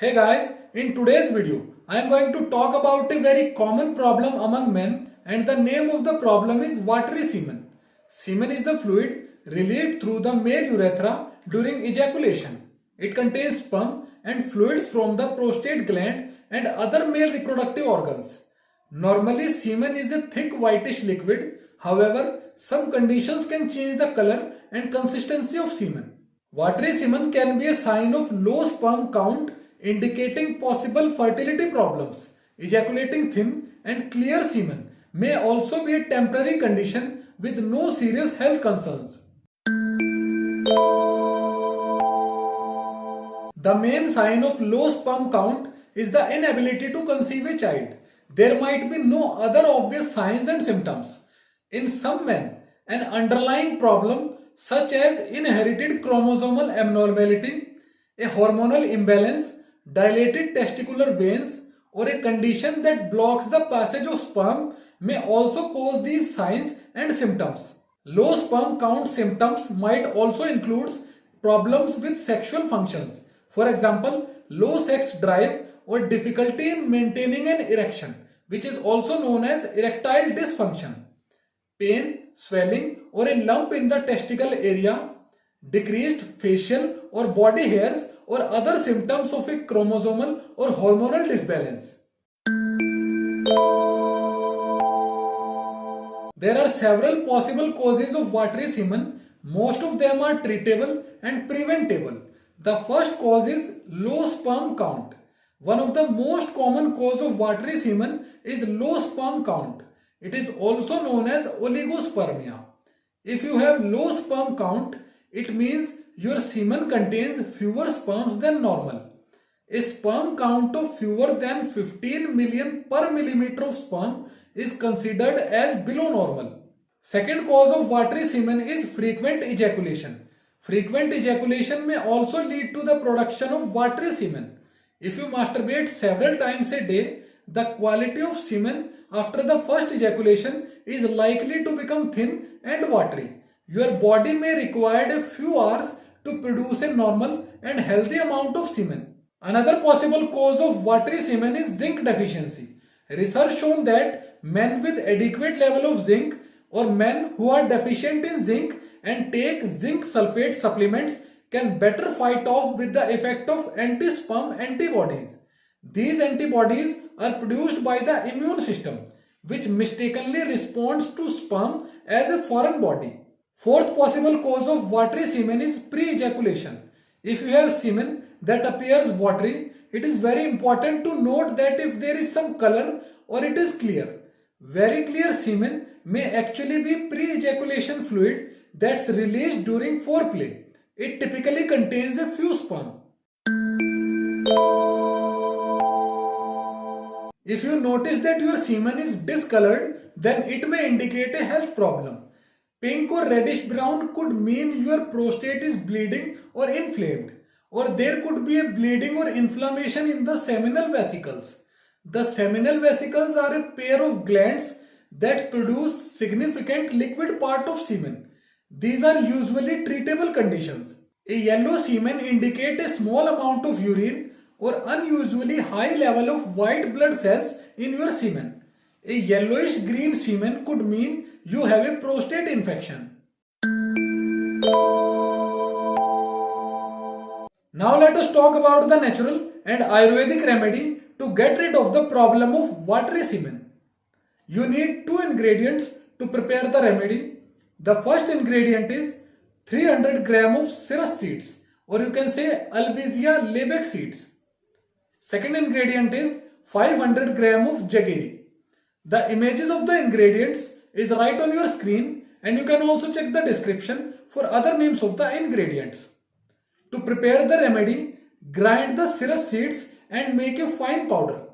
Hey guys, in today's video, I am going to talk about a very common problem among men and the name of the problem is watery semen. Semen is the fluid released through the male urethra during ejaculation. It contains sperm and fluids from the prostate gland and other male reproductive organs. Normally, semen is a thick whitish liquid. However, some conditions can change the color and consistency of semen. Watery semen can be a sign of low sperm count indicating possible fertility problems. Ejaculating thin and clear semen may also be a temporary condition with no serious health concerns. The main sign of low sperm count is the inability to conceive a child. There might be no other obvious signs and symptoms. In some men, an underlying problem such as inherited chromosomal abnormality, a hormonal imbalance, dilated testicular veins, or a condition that blocks the passage of sperm may also cause these signs and symptoms. Low sperm count symptoms might also include problems with sexual functions. For example, low sex drive or difficulty in maintaining an erection, which is also known as erectile dysfunction. Pain, swelling, or a lump in the testicle area, decreased facial or body hairs, or other symptoms of a chromosomal or hormonal disbalance. There are several possible causes of watery semen. Most of them are treatable and preventable. The first cause is low sperm count. One of the most common cause of watery semen is low sperm count. It is also known as oligospermia. If you have low sperm count, it means your semen contains fewer sperms than normal. A sperm count of fewer than 15 million per millimeter of sperm is considered as below normal. Second cause of watery semen is frequent ejaculation. Frequent ejaculation may also lead to the production of watery semen. If you masturbate several times a day, the quality of semen after the first ejaculation is likely to become thin and watery. Your body may require a few hours to produce a normal and healthy amount of semen. Another possible cause of watery semen is zinc deficiency. Research shown that men with adequate level of zinc or men who are deficient in zinc and take zinc sulfate supplements can better fight off with the effect of anti-sperm antibodies. These antibodies are produced by the immune system, which mistakenly responds to sperm as a foreign body. Fourth possible cause of watery semen is pre-ejaculation. If you have semen that appears watery, it is very important to note that if there is some color or it is clear. Very clear semen may actually be pre-ejaculation fluid that's released during foreplay. It typically contains a few sperm. If you notice that your semen is discolored, then it may indicate a health problem. Pink or reddish brown could mean your prostate is bleeding or inflamed, or there could be a bleeding or inflammation in the seminal vesicles. The seminal vesicles are a pair of glands that produce significant liquid part of semen. These are usually treatable conditions. A yellow semen indicates a small amount of urine or unusually high level of white blood cells in your semen. A yellowish green semen could mean you have a prostate infection. Now let us talk about the natural and Ayurvedic remedy to get rid of the problem of watery semen. You need two ingredients to prepare the remedy. The first ingredient is 300 gram of cirrus seeds, or you can say Albizia labex seeds. Second ingredient is 500 gram of jaggery. The images of the ingredients is right on your screen, and you can also check the description for other names of the ingredients. To prepare the remedy, grind the cirrus seeds and make a fine powder.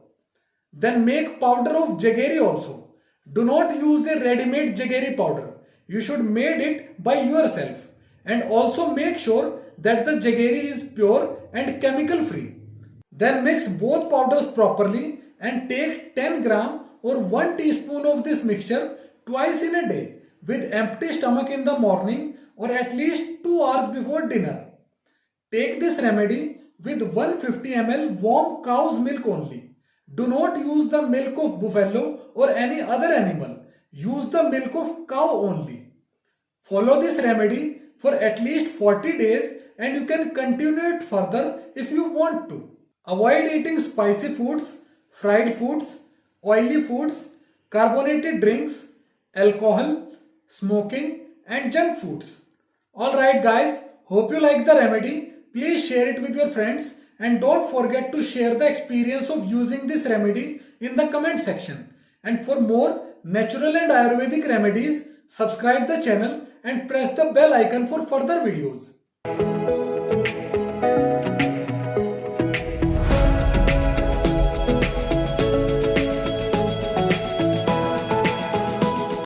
Then make powder of jaggery also. Do not use a ready-made jaggery powder. You should make it by yourself, and also make sure that the jaggery is pure and chemical free. Then mix both powders properly and take 10 gram or 1 teaspoon of this mixture twice in a day with empty stomach in the morning or at least 2 hours before dinner. Take this remedy with 150 ml warm cow's milk only. Do not use the milk of buffalo or any other animal. Use the milk of cow only. Follow this remedy for at least 40 days and you can continue it further if you want to. Avoid eating spicy foods, fried foods, oily foods, carbonated drinks, alcohol, smoking and junk foods. Alright guys, hope you like the remedy. Please share it with your friends and don't forget to share the experience of using this remedy in the comment section. And for more natural and Ayurvedic remedies, subscribe the channel and press the bell icon for further videos.